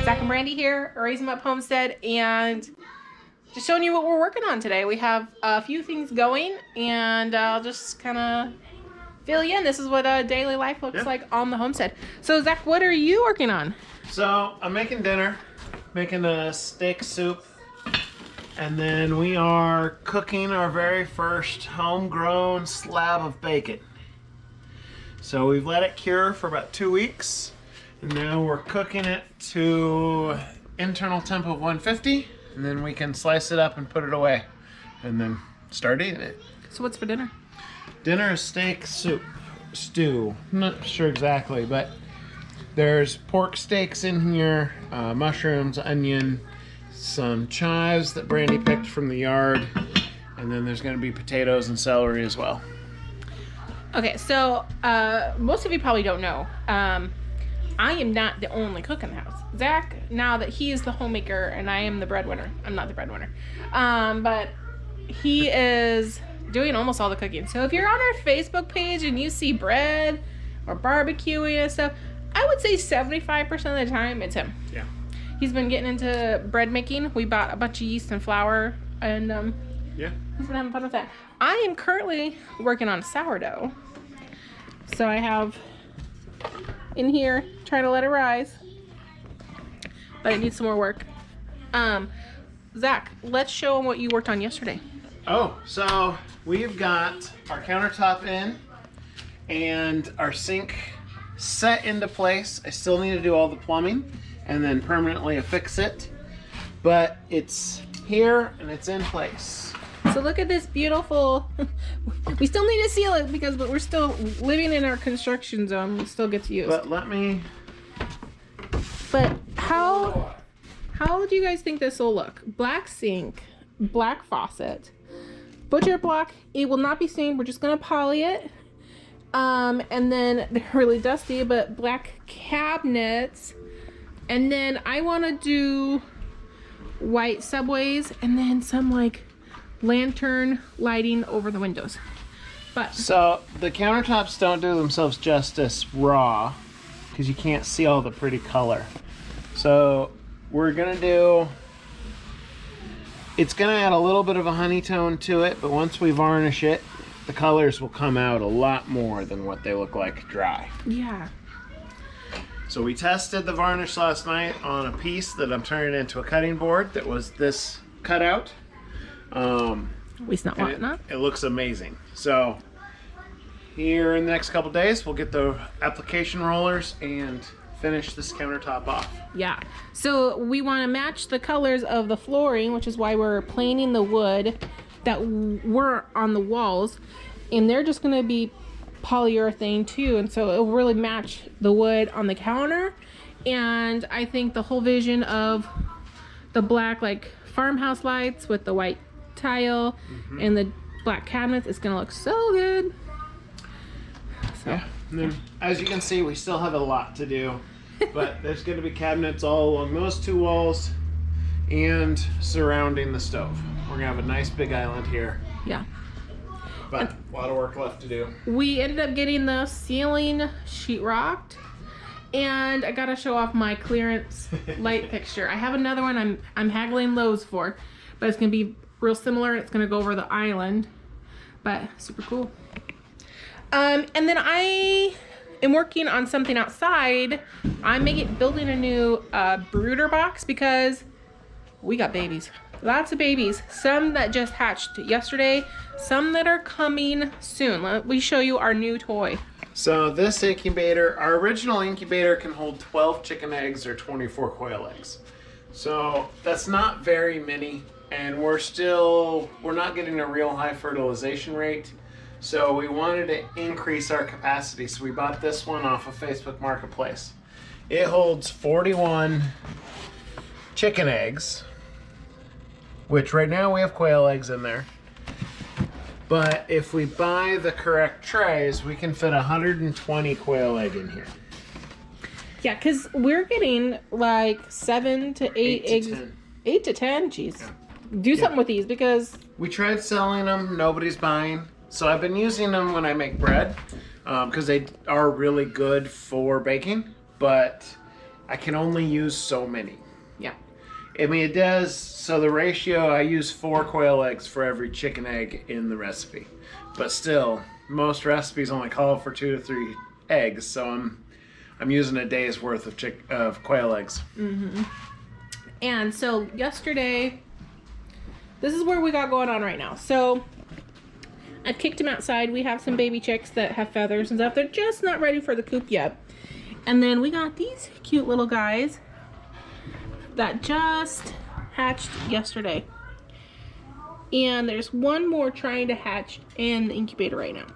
Zach and Brandy here, Raise 'em Up Homestead, and just showing you what we're working on today. We have a few things going, and I'll just kind of fill you in. This is what daily life looks like on the homestead. So Zach, what are you working on? So I'm making dinner, making a steak soup, and then we are cooking our very first homegrown slab of bacon. So we've let it cure for about 2 weeks, and now we're cooking it to internal temp of 150, and then we can slice it up and put it away, and then start eating it. So what's for dinner? Dinner is steak soup, stew. I'm not sure exactly, but there's pork steaks in here, mushrooms, onion, some chives that Brandy picked from the yard, and then there's going to be potatoes and celery as well. Okay, so most of you probably don't know. I am not the only cook in the house. Zach, now that he is the homemaker and I am the breadwinner. I'm not the breadwinner. But he is doing almost all the cooking. So if you're on our Facebook page and you see bread or barbecuing and stuff, I would say 75% of the time it's him. Yeah. He's been getting into bread making. We bought a bunch of yeast and flour, and Yeah. he's been having fun with that. I am currently working on sourdough. So I have in here trying to let it rise, but it needs some more work. Zach, let's show them what you worked on yesterday. Oh, so we've got our countertop in and our sink set into place. I still need to do all the plumbing and then permanently affix it, but it's here and it's in place. So look at this beautiful, we still need to seal it because we're still living in our construction zone. It still gets used. But how do you guys think this will look? Black sink, black faucet, butcher block. It will not be stained. We're just gonna poly it. And then they're really dusty, but black cabinets. And then I want to do white subways and then some like lantern lighting over the windows. But so the countertops don't do themselves justice raw because you can't see all the pretty color. So we're gonna do, it's gonna add a little bit of a honey tone to it, but once we varnish it, the colors will come out a lot more than what they look like dry. yeah. So we tested the varnish last night on a piece that I'm turning into a cutting board that was this cutout. It's not wanting that. It looks amazing. So here in the next couple days, we'll get the application rollers and finish this countertop off. Yeah. So we want to match the colors of the flooring, which is why we're planing the wood that were on the walls, and they're just going to be polyurethane too, and so it'll really match the wood on the counter. And I think the whole vision of the black like farmhouse lights with the white tile and the black cabinets is going to look so good. So yeah. And then, as you can see, we still have a lot to do, but there's going to be cabinets all along those two walls and surrounding the stove. We're going to have a nice big island here. Yeah. But a lot of work left to do. We ended up getting the ceiling sheetrocked, and I gotta show off my clearance light fixture. I have another one I'm haggling Lowe's for, but it's gonna be real similar. It's gonna go over the island, but super cool. And then I am working on something outside. I'm building a new brooder box because we got babies. Lots of babies. Some that just hatched yesterday, some that are coming soon. Let me show you our new toy. So this incubator, our original incubator can hold 12 chicken eggs or 24 quail eggs. So that's not very many, and we're not getting a real high fertilization rate. So we wanted to increase our capacity. So we bought this one off of Facebook Marketplace. It holds 41 chicken eggs, which right now we have quail eggs in there. But if we buy the correct trays, we can fit 120 quail egg in here. Yeah, because we're getting like 7 to 8 eggs. 10. 8 to 10? Jeez. Yeah. Do something with these because... We tried selling them. Nobody's buying. So I've been using them when I make bread. because they are really good for baking, but I can only use so many. Yeah. I mean, it does, so the ratio, I use 4 quail eggs for every chicken egg in the recipe. But still, most recipes only call for 2 to 3 eggs, so I'm using a day's worth of quail eggs. Mm-hmm. And so yesterday, this is where we got going on right now. So I've kicked them outside. We have some baby chicks that have feathers and stuff. They're just not ready for the coop yet. And then we got these cute little guys that just hatched yesterday. And there's one more trying to hatch in the incubator right now.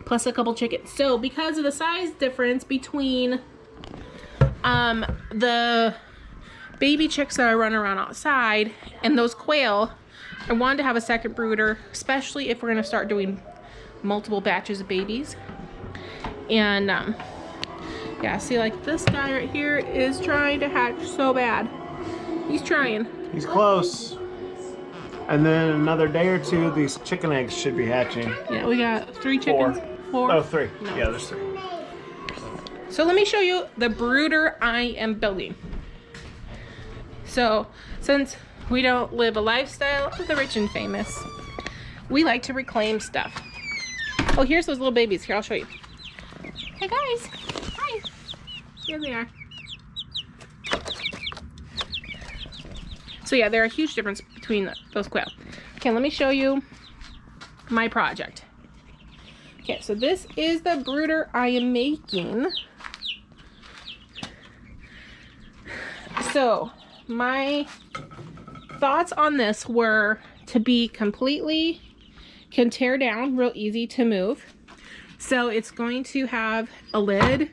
Plus a couple chickens. So because of the size difference between the baby chicks that I run around outside and those quail, I wanted to have a second brooder, especially if we're going to start doing multiple batches of babies. And yeah, see, like this guy right here is trying to hatch so bad. He's trying. He's close. And then another day or two, these chicken eggs should be hatching. Yeah, we got 3 chickens. 4. Oh, 3. No. Yeah, there's 3. So let me show you the brooder I am building. So since we don't live a lifestyle of the rich and famous, we like to reclaim stuff. Oh, here's those little babies. Here, I'll show you. Hey guys. Hi. Here they are. So yeah, there are a huge difference between those quail. Okay, let me show you my project. Okay, so this is the brooder I am making. So my thoughts on this were to be completely, can tear down, real easy to move. So it's going to have a lid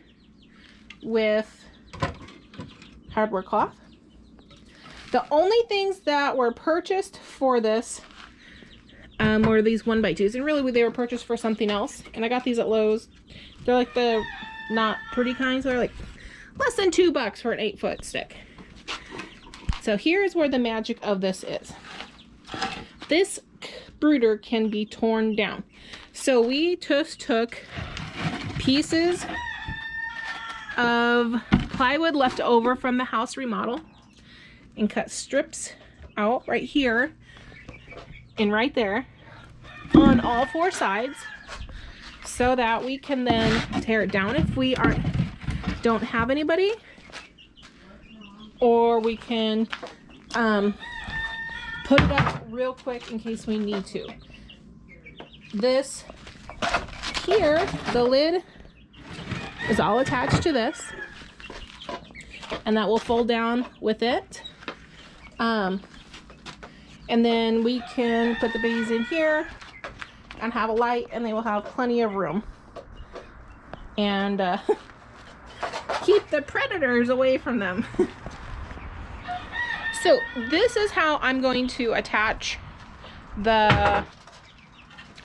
with hardware cloth. The only things that were purchased for this were these 1x2s, and really they were purchased for something else. And I got these at Lowe's. They're like the not pretty kinds. They're like less than $2 for an 8-foot stick. So here's where the magic of this is. This brooder can be torn down. So we just took pieces of plywood left over from the house remodel and cut strips out right here and right there on all 4 sides so that we can then tear it down if we don't have anybody, or we can put it up real quick in case we need to. This here, the lid is all attached to this, and that will fold down with it. And then we can put the babies in here and have a light, and they will have plenty of room. And keep the predators away from them. So this is how I'm going to attach the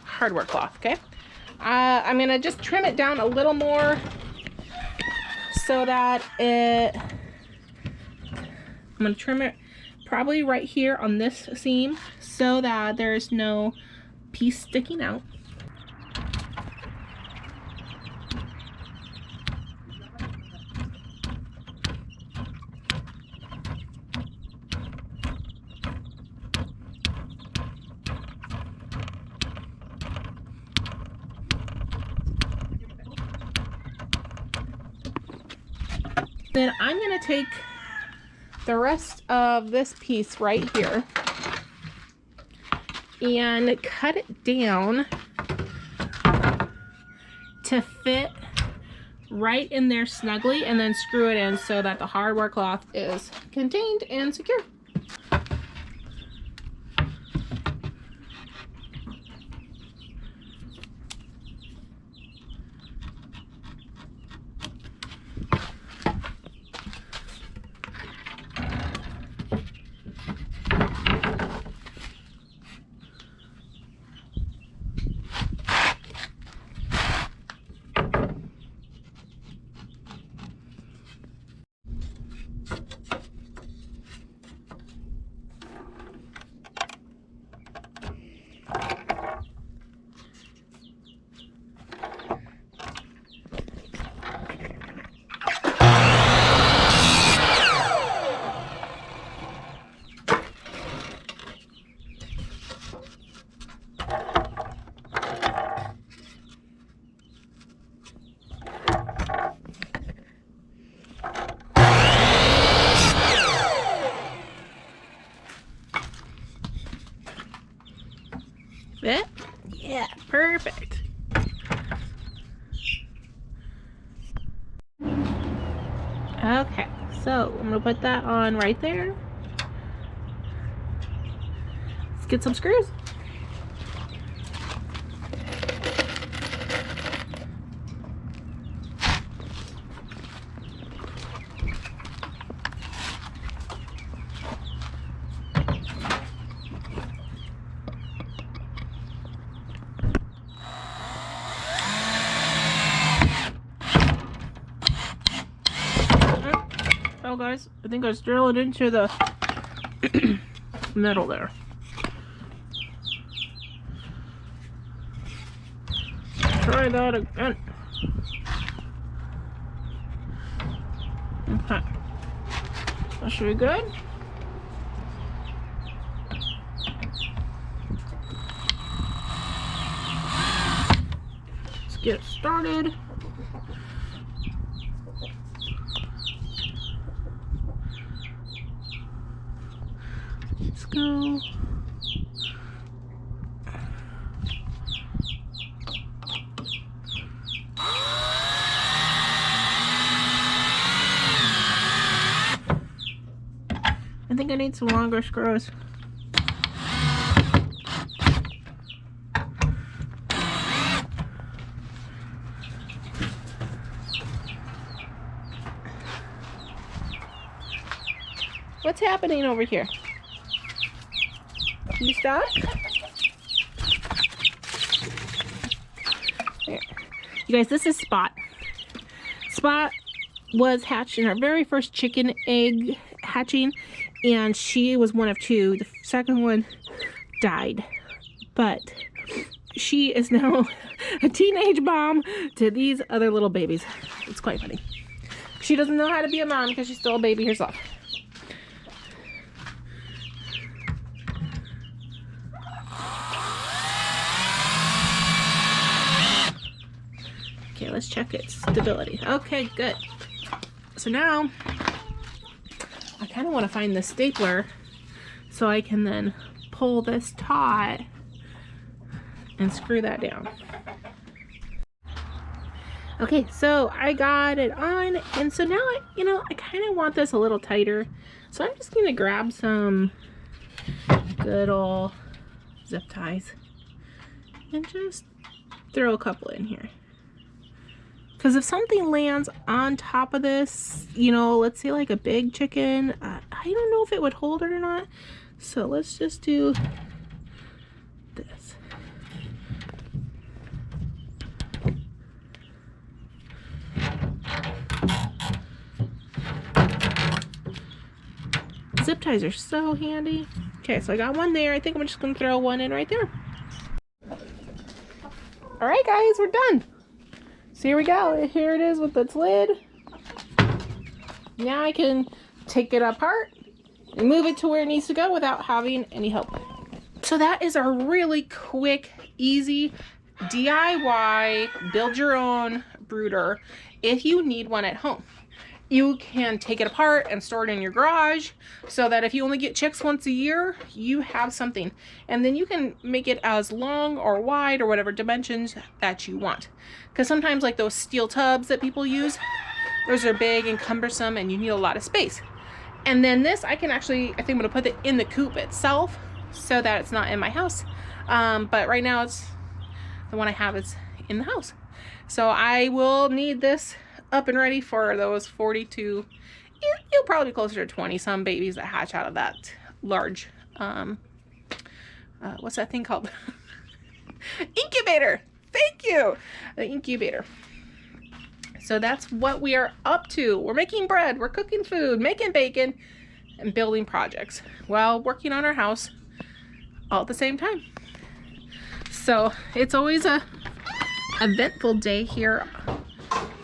hardware cloth, okay? I'm going to just trim it down a little more so that I'm going to trim it probably right here on this seam so that there's no piece sticking out. Then I'm going to take the rest of this piece right here and cut it down to fit right in there snugly, and then screw it in so that the hardware cloth is contained and secure. Okay, so I'm gonna put that on right there. Let's get some screws. Oh guys, I think I was drilling into the metal there. Try that again. Okay. That should be good. Let's get it started. Let's go. I think I need some longer screws. What's happening over here? Can you stop? There. You guys, this is Spot. Spot was hatched in our very first chicken egg hatching, and she was one of two. The second one died, but she is now a teenage mom to these other little babies. It's quite funny. She doesn't know how to be a mom because she's still a baby herself. Okay, let's check its stability. Okay, good. So now I kind of want to find the stapler so I can then pull this taut and screw that down. Okay, so I got it on, and so now I kind of want this a little tighter. So I'm just going to grab some good old zip ties and just throw a couple in here. Because if something lands on top of this, let's say like a big chicken, I don't know if it would hold it or not. So let's just do this. Zip ties are so handy. Okay, so I got one there. I think I'm just going to throw one in right there. All right, guys, we're done. So here we go. Here it is with its lid. Now I can take it apart and move it to where it needs to go without having any help. So that is a really quick, easy DIY build your own brooder if you need one at home. You can take it apart and store it in your garage so that if you only get chicks once a year, you have something. And then you can make it as long or wide or whatever dimensions that you want. Because sometimes like those steel tubs that people use, those are big and cumbersome and you need a lot of space. And then this, I think I'm gonna put it in the coop itself so that it's not in my house. But right now it's the one I have is in the house. So I will need this up and ready for those 42, you'll probably be closer to 20 some babies that hatch out of that large, what's that thing called? Incubator. Thank you. The incubator. So that's what we are up to. We're making bread, we're cooking food, making bacon, and building projects while working on our house all at the same time. So it's always a eventful day here,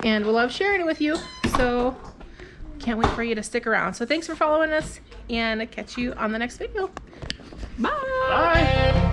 and we love sharing it with you, so can't wait for you to stick around. So thanks for following us, and I'll catch you on the next video. Bye! Bye!